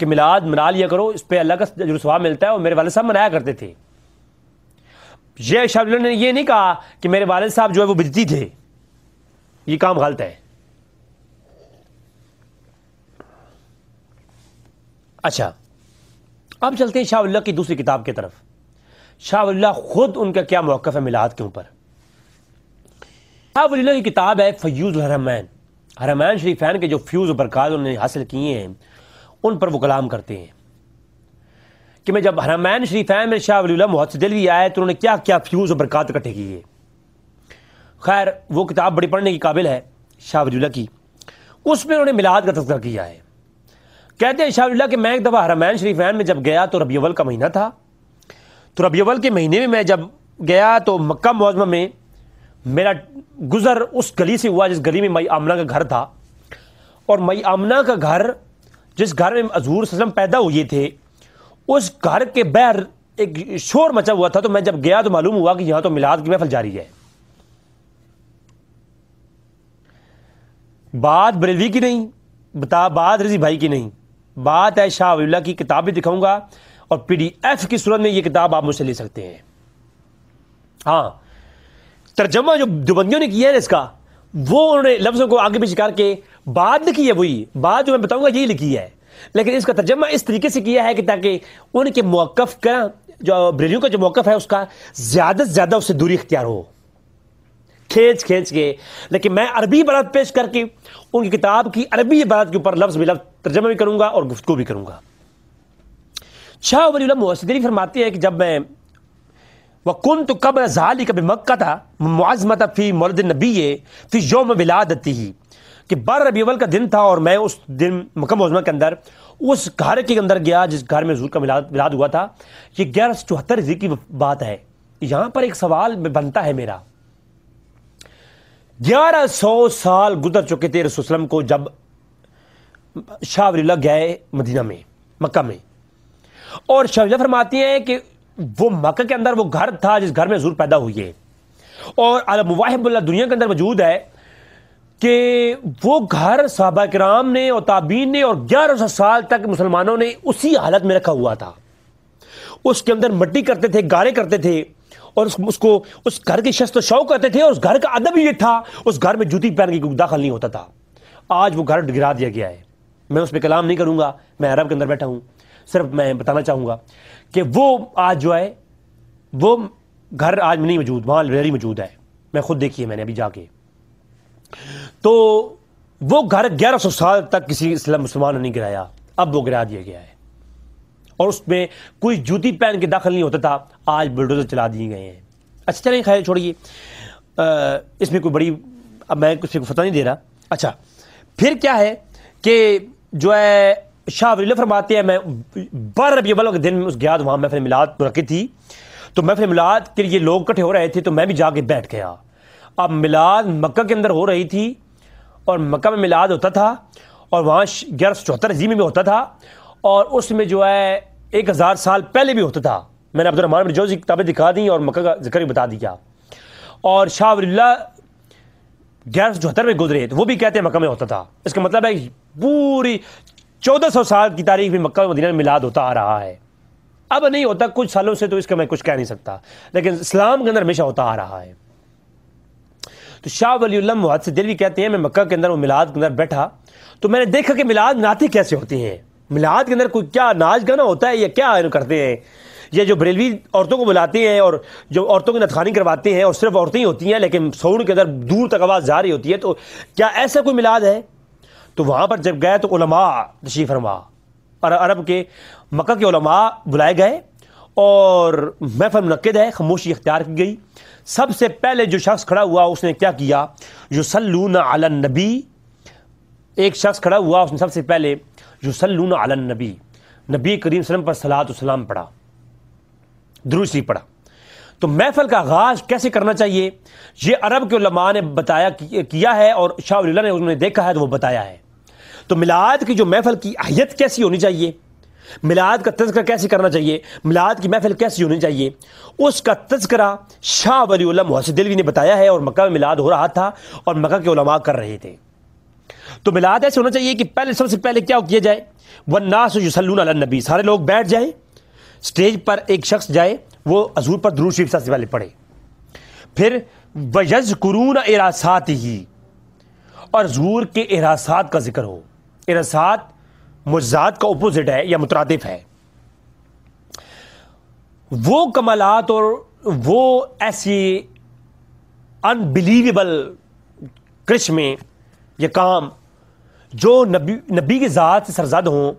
کہ میلاد منا لیا کرو، اس پہ اللہ کا اجر و ثواب ملتا ہے، اور میرے والد صاحب منایا کرتے تھے۔ یہ شاہ ولی اللہ نے یہ نہیں کہا کہ میرے والد صاحب جو ہے وہ بدعتی تھے، یہ کام غلط ہے۔ اچھا، اب چلتے ہیں شاہ ولی اللہ کی دوسری کتاب کی طرف۔ شاہ ولی اللہ خود ان کا کیا موقف ہے میلاد کے اوپر۔ شاہ ولی اللہ کی کتاب ہے فیوض الحرمین، حرمین شریفین کے جو فیوز و برکات انہوں نے حاصل کیے ہیں ان پر وہ کلام کرتے ہیں کہ میں جب حرمین شریفین میں شاہ ولی اللہ محدث دہلوی آئے تو انہوں نے کیا کیا فیوز و برکات اکٹھے کیے۔ خیر وہ کتاب بڑی پڑھنے کی قابل ہے شاہ ولی اللہ کی، اس میں انہوں نے میلاد کا تذکرہ کیا ہے۔ کہتے ہیں شاہ ولی اللہ کہ میں ایک دفعہ حرمین شریفین میں جب گیا تو ربیع الاول کا مہینہ تھا، تو ربیع الاول کے مہینے میں جب گیا تو مکہ معظمہ میں میرا گزر اس گلی سے ہوا جس گلی میں مئی آمنہ کا گھر تھا، اور مئی آمنہ کا گھر جس گھر میں حضور صلی اللہ علیہ وسلم پیدا ہوئے تھے، اس گھر کے باہر ایک شور مچا ہوا تھا۔ تو میں جب گیا تو معلوم ہوا کہ یہاں تو میلاد کی محفل جاری ہے۔ بات بریلوی کی نہیں، بات رضی بھائی کی نہیں، بات ہے شاہ ولی اللہ کی۔ کتاب بھی دکھاؤں گا اور PDF کی صورت میں یہ کتاب آپ مجھ سے لے سکتے ہیں۔ ہاں، ترجمہ جو دیوبندیوں نے کیا ہے اس کا، وہ انہوں نے لفظوں کو آگے پیچھے کر کے بات لکھی ہے، وہی بات جو میں بتاؤں گا یہی لکھی ہے، لیکن اس کا ترجمہ اس طریقے سے کیا ہے کہ تاکہ ان کے موقف کا جو بریلیوں کا جو موقف ہے اس کا زیادہ سے زیادہ اس سے دوری اختیار ہو، کھینچ کے۔ لیکن میں عربی عبارت پیش کر کے ان کی کتاب کی عربی عبارت کے اوپر لفظ بلفظ ترجمہ بھی کروں گا اور گفتگو بھی کروں گا۔ شاہ ولی اللہ محدث دہلوی فرماتے ہیں کہ جب میں وَكُنْتُ قَبْلَ ذَلِكَ بِمَكَّةَ مُعَظَّمَةً فِي مَوْلِدِ النَّبِيِّ فِي يَوْمِ وِلَادَتِهِ کہ 12 ربیع الاول کا دن تھا اور میں اس دن مکہ معظمہ کے اندر اس گھر کے اندر گیا جس گھر میں حضور کا میلاد ہوا تھا۔ یہ 1174 ہجری کی بات ہے۔ یہاں پر ایک سوال بنتا ہے میرا، 1100 سال گزر چکے تھے رسول اللہ علیہ وسلم کو جب شاہ ولی اللہ گئے مدینہ میں، مکہ میں، اور شاہ ولی اللہ فرماتے ہیں کہ وہ مکہ کے اندر وہ گھر تھا جس گھر میں حضور پیدا ہوئے، اور عالم مواہب اللہ دنیا کے اندر موجود ہے کہ وہ گھر صحابہ کرام نے اور تابعین نے اور 1100 سال تک مسلمانوں نے اسی حالت میں رکھا ہوا تھا۔ اس کے اندر مٹی کرتے تھے، گارے کرتے تھے، اور اس گھر کی شست و شوق کرتے تھے، اور اس گھر کا ادب یہ تھا اس گھر میں جوتی پہن کے کوئی داخل نہیں ہوتا تھا۔ آج وہ گھر گرا دیا گیا ہے، میں اس پہ کلام نہیں کروں گا، میں عرب کے اندر بیٹھا ہوں، صرف میں بتانا چاہوں گا کہ وہ آج جو ہے وہ گھر آج نہیں موجود، وہاں لائبریری موجود ہے، میں خود دیکھی ہے میں نے ابھی جا کے۔ تو وہ گھر 1100 سال تک کسی اسلام مسلمان نے نہیں گرایا، اب وہ گرا دیا گیا ہے، اور اس میں کوئی جوتی پہن کے داخل نہیں ہوتا تھا، آج بلڈوزر چلا دیے گئے ہیں۔ اچھا چلیں خیر چھوڑیے، اس میں کوئی بڑی اب میں کسی کو فتح نہیں دے رہا۔ اچھا پھر کیا ہے کہ جو ہے شاہ ولی اللہ فرماتے ہیں میں 12 ربیع الاول کے دن میں اس گیا وہاں محفل میلاد منعقد تھی، تو محفل میلاد کے لیے لوگ اکٹھے ہو رہے تھے، تو میں بھی جا کے بیٹھ گیا۔ اب میلاد مکہ کے اندر ہو رہی تھی، اور مکہ میں میلاد ہوتا تھا، اور وہاں 1174 ہجری میں ہوتا تھا، اور اس میں جو ہے 1000 سال پہلے بھی ہوتا تھا۔ میں نے عبدالرحمن بن جوزی کی کتابیں دکھا دیں اور مکہ کا ذکر بھی بتا دیا، اور شاہ ولی اللہ 1174 میں گزرے تو وہ بھی کہتے ہیں مکہ میں ہوتا تھا۔ اس کا مطلب ہے پوری 1400 سال کی تاریخ میں مکہ و مدینہ میں میلاد ہوتا آ رہا ہے۔ اب نہیں ہوتا کچھ سالوں سے، تو اس کا میں کچھ کہہ نہیں سکتا، لیکن اسلام کے اندر ہمیشہ ہوتا آ رہا ہے۔ تو شاہ ولی اللہ محدث دہلوی کہتے ہیں میں مکہ کے اندر وہ میلاد کے اندر بیٹھا تو میں نے دیکھا کہ میلاد مناتے کیسے ہوتے ہیں، میلاد کے اندر کوئی کیا ناچ گانا ہوتا ہے یا کیا کرتے ہیں، یہ جو بریلوی عورتوں کو بلاتے ہیں اور جو عورتوں کی نطخوانی کرواتے ہیں اور صرف عورتیں ہی ہوتی ہیں لیکن ساؤنڈ کے اندر دور تک آواز جا رہی ہوتی ہے، تو کیا ایسا کوئی میلاد ہے؟ تو وہاں پر جب گئے تو علماء تشریف فرما اور عرب کے مکہ کے علماء بلائے گئے اور محفل منعقد ہے، خاموشی اختیار کی گئی۔ سب سے پہلے جو شخص کھڑا ہوا اس نے کیا کیا، یصلون علی النبی، ایک شخص کھڑا ہوا اس نے سب سے پہلے یصلون علی النبی، نبی کریم صلی اللہ علیہ وسلم پر صلاۃ و سلام پڑھا، درود شریف پڑھا۔ تو محفل کا آغاز کیسے کرنا چاہیے یہ عرب کے علماء نے بتایا کیا ہے، اور شاہ ولی اللہ نے انہوں نے دیکھا ہے تو وہ بتایا ہے۔ تو میلاد کی جو محفل کی اہمیت کیسی ہونی چاہیے، میلاد کا تذکرہ کیسے کرنا چاہیے، میلاد کی محفل کیسی ہونی چاہیے، اس کا تذکرہ شاہ ولی اللہ محدث دہلوی نے بتایا ہے، اور مکہ میں میلاد ہو رہا تھا اور مکہ کے علماء کر رہے تھے۔ تو میلاد ایسے ہونا چاہیے کہ پہلے سب سے پہلے کیا کیا جائے، والناس یصلون علی النبی، سارے لوگ بیٹھ جائیں، سٹیج پر ایک شخص جائے، وہ حضور پر درود شریف سب سے پہلے پڑھے، پھر وَيَذْكُرُونَ إِرَاسَاتِهِ، اور حضور کے اراسات کا ذکر ہو۔ اراسات معجزات کا اپوزٹ ہے یا مترادف ہے، وہ کمالات اور وہ ایسی انبلیویبل کرشمے یا کام جو نبی کی ذات سے سرزد ہوں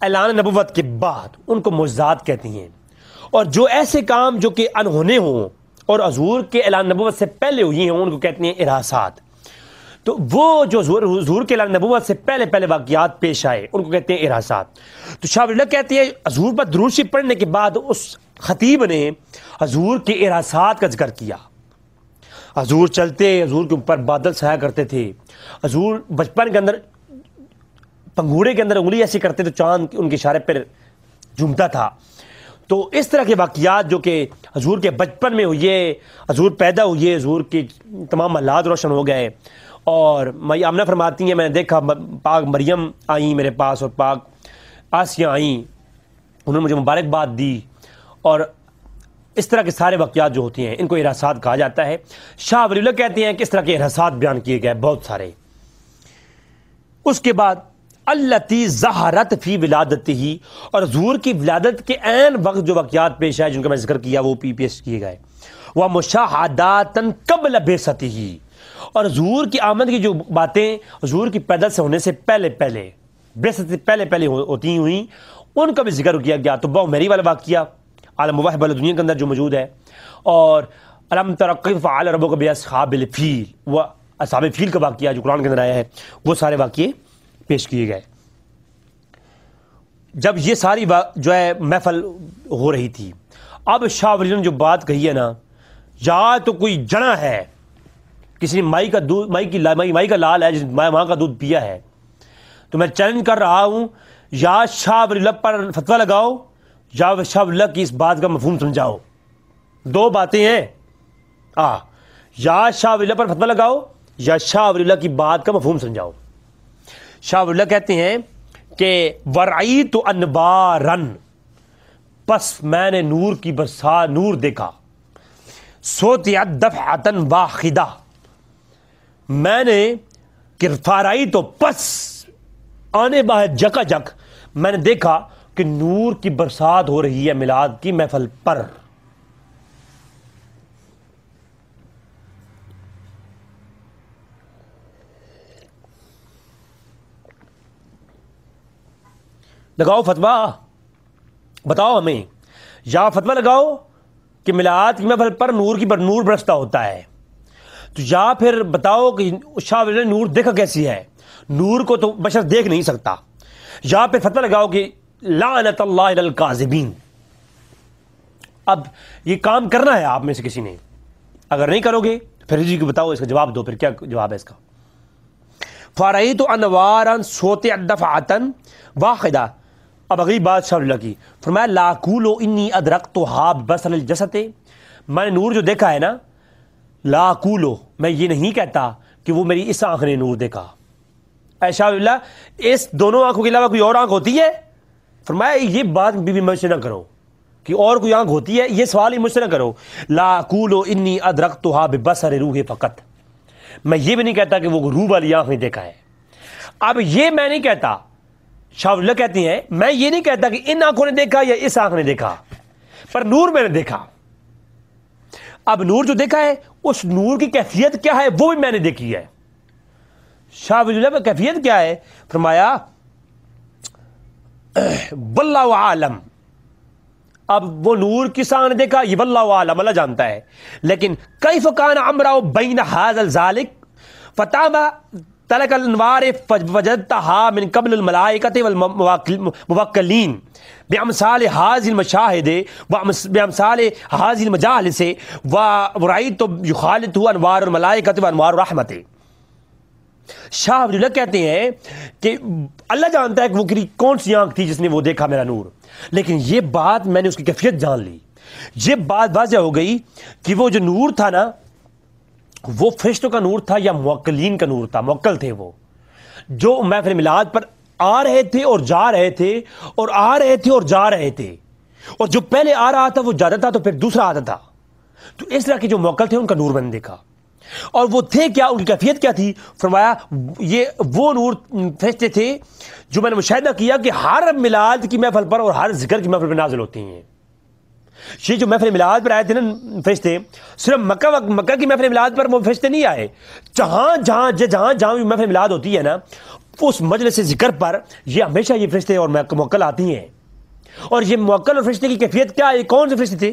اعلان نبوت کے بعد، ان کو معجزات کہتی ہیں، اور جو ایسے کام جو کہ انہونے ہوں اور حضور کے اعلان نبوت سے پہلے ہوئی ہیں ان کو کہتے ہیں اراسات۔ تو وہ جو حضور کے اعلان نبوت سے پہلے واقعات پیش آئے ان کو کہتے ہیں اراسات۔ تو شاہ ولی اللہ کہتے ہیں حضور پر درود شریف پڑھنے کے بعد اس خطیب نے حضور کے اراسات کا ذکر کیا۔ حضور چلتے، حضور کے اوپر بادل سایہ کرتے تھے، حضور بچپن کے اندر پنگوڑے کے اندر انگلی ایسی کرتے تو چاند ان کے اشارے پر جھومتا تھا۔ تو اس طرح کے واقعات جو کہ حضور کے بچپن میں ہوئے، حضور پیدا ہوئے، حضور کے تمام حالات روشن ہو گئے۔ اور آمنہ فرماتی ہیں میں نے دیکھا پاک مریم آئیں میرے پاس اور پاک آسیہ آئیں، انہوں نے مجھے مبارکباد دی، اور اس طرح کے سارے واقعات جو ہوتے ہیں ان کو اراسات کہا جاتا ہے۔ شاہ ولی اللہ کہتے ہیں کہ اس طرح کے اراسات بیان کیے گئے بہت سارے۔ اس کے بعد التی ظہرت فی ولادتہ، اور حضور کی ولادت کے عین وقت جو واقعات پیش آئے جن کا میں ذکر کیا وہ پیش کیے گئے، وہ مشاہدات قبل بعثتہ، اور حضور کی آمد کی جو باتیں حضور کی پیدا سے ہونے سے پہلے بعثت سے پہلے ہوتی ہوئیں ان کا بھی ذکر کیا گیا۔ تو بہو میری والا واقعہ عالم مواہب والا دنیا کے اندر جو موجود ہے، اور الم تر کیف فعل ربک باصحاب الفیل، وہ اصحاب فیل کا واقعہ جو قرآن کے اندر آیا ہے، وہ سارے واقعے پیش کیے گئے۔ جب یہ ساری جو ہے محفل ہو رہی تھی، اب شاہ ولی نے جو بات کہی ہے نا، یا تو کوئی جنا ہے، کسی نے مائی کا لال ہے جس نے ماں کا دودھ پیا ہے، تو میں چیلنج کر رہا ہوں یا شاہ ولی اللہ پر فتویٰ لگاؤ یا شاہ ولی اللہ کی اس بات کا مفہوم سمجھاؤ۔ دو باتیں ہیں، یا شاہ ولی اللہ پر فتویٰ لگاؤ یا شاہ ولی اللہ کی بات کا مفہوم سمجھاؤ۔ شاہ ولی اللہ کہتے ہیں کہ ورعیت انبارن، پس میں نے نور کی برسات، نور دیکھا، سوتیت دفعتن واحدہ، میں نے فارائی تو پس آنے باہر جکا جک میں نے دیکھا کہ نور کی برسات ہو رہی ہے میلاد کی محفل پر۔ لگاؤ فتویٰ، بتاؤ ہمیں، یا فتویٰ لگاؤ کہ میلاد کی محفل پر نور برستا ہوتا ہے، تو یا پھر بتاؤ کہ شاہ ولی نے نور دیکھا کیسی ہے، نور کو تو بشر دیکھ نہیں سکتا، یا پھر فتویٰ لگاؤ کہ لعنت اللہ علی الکاذبین۔ اب یہ کام کرنا ہے آپ میں سے کسی نے، اگر نہیں کرو گے پھر جی کو بتاؤ، اس کا جواب دو، پھر کیا جواب ہے اس کا۔ فَرَأَيْتُ أَنْوَارًا سُوطِعَتْ دَفْعَةً وَاحِدَةً، اب اگلی بات شاہ ولی اللہ کی، فرمایا لا اقول انی ادرکتها ببصر الجسد، میں نے نور جو دیکھا ہے نا، لا اقول، میں یہ نہیں کہتا کہ وہ میری اس آنکھ نے نور دیکھا۔ اے شاہ ولی اللہ، اس دونوں آنکھوں کے علاوہ کوئی اور آنکھ ہوتی ہے؟ فرمایا یہ بات بھی مجھ سے نہ کرو کہ اور کوئی آنکھ ہوتی ہے، یہ سوال ہی مجھ سے نہ کرو۔ لا اقول انی ادرکتها ببصر روح فقط، میں یہ بھی نہیں کہتا کہ وہ روح والی آنکھ نے دیکھا ہے۔ اب یہ میں نہیں کہتا، شاہ ولی اللہ کہتی ہیں میں یہ نہیں کہتا کہ ان آنکھوں نے دیکھا یا اس آنکھ نے دیکھا، پر نور میں نے دیکھا۔ اب نور جو دیکھا ہے اس نور کی کیفیت کیا ہے وہ بھی میں نے دیکھی ہے۔ شاہ ولی اللہ کی کیفیت کیا ہے؟ فرمایا واللہ عالم، اب وہ نور کس آنکھ نے دیکھا یہ واللہ عالم، اللہ جانتا ہے، لیکن کیف کان امرؤ بین ھذا الذالک فتاب تلک الانوار فوجدتها من قبل الملائکۃ والموکلین بامثال هذه المشاہد وبامثال هذه المجالس ورأیت یخالط انوار الملائکۃ وانوار الرحمۃ۔ شاہ ولی اللہ کہتے ہیں کہ اللہ جانتا ہے کہ وہ کون سی آنکھ تھی جس نے وہ دیکھا میرا نور، لیکن یہ بات میں نے اس کی کیفیت جان لی، یہ بات واضح ہو گئی کہ وہ جو نور تھا نا وہ فرشتوں کا نور تھا یا موکلین کا نور تھا، موکل تھے وہ، جو محفل میلاد پر آ رہے تھے اور جا رہے تھے اور آ رہے تھے اور جا رہے تھے، اور جو پہلے آ رہا تھا وہ جاتا تھا تو پھر دوسرا آتا تھا. تو اس طرح کے جو موکل تھے ان کا نور میں نے دیکھا. اور وہ تھے کیا، ان کی کیفیت کیا تھی؟ فرمایا یہ وہ نور فرشتے تھے جو میں نے مشاہدہ کیا کہ ہر میلاد کی محفل پر اور ہر ذکر کی محفل پر نازل ہوتی ہیں. یہ جو محفل میلاد پر آئے تھے نا فرشتے، صرف مکہ کی محفل میلاد پر وہ فرشتے نہیں آئے، جہاں جہاں بھی محفل میلاد ہوتی ہے نا اس مجلس ذکر پر یہ ہمیشہ یہ فرشتے اور موکل آتی ہیں. اور یہ موکل اور فرشتے کی کیفیت کیا ہے؟ کون سے فرشتے تھے؟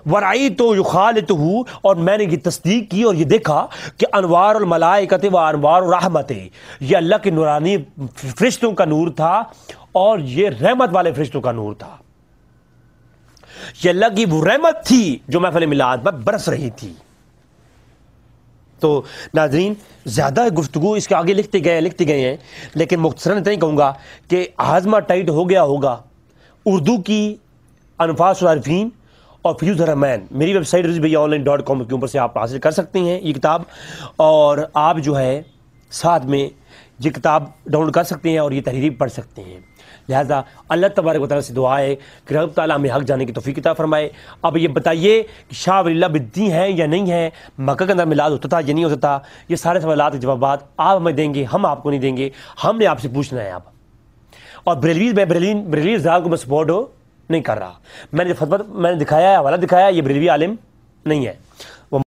ورأیت یخالطہ، اور میں نے یہ تصدیق کی اور یہ دیکھا کہ انوار الملائکۃ و انوار الرحمت، یہ اللہ کے نورانی فرشتوں کا نور تھا اور یہ رحمت والے فرشتوں کا نور تھا. یہ اللہ کی وہ رحمت تھی جو محفل میلاد پر برس رہی تھی. تو ناظرین زیادہ گفتگو اس کے آگے لکھتے گئے ہیں، لیکن مختصراً اتنا ہی کہوں گا کہ ہاضمہ ٹائٹ ہو گیا ہوگا. اردو کی انفاس العارفین اور فیوز الرحمن میری ویب سائٹ rizviyyaonline.com کے اوپر سے آپ حاصل کر سکتے ہیں یہ کتاب، اور آپ جو ہے ساتھ میں یہ کتاب ڈاؤن لوڈ کر سکتے ہیں اور یہ تحریری پڑھ سکتے ہیں. لہذا اللہ تبارک و تعالیٰ سے دعا ہے کہ رب تعالیٰ ہمیں حق جانے کی توفیق عطا فرمائے. اب یہ بتائیے کہ شاہ ولی اللہ بدی ہیں یا نہیں ہیں، مکہ کے اندر میلاد ہوتا تھا یا نہیں ہوتا تھا، یہ سارے سوالات کے جوابات آپ ہمیں دیں گے، ہم آپ کو نہیں دیں گے، ہم نے آپ سے پوچھنا ہے. آپ اور بریلوی ذات کو میں سپورٹ نہیں کر رہا. میں نے فتویٰ میں نے دکھایا ہے، حوالہ دکھایا ہے، یہ بریلوی عالم نہیں ہے.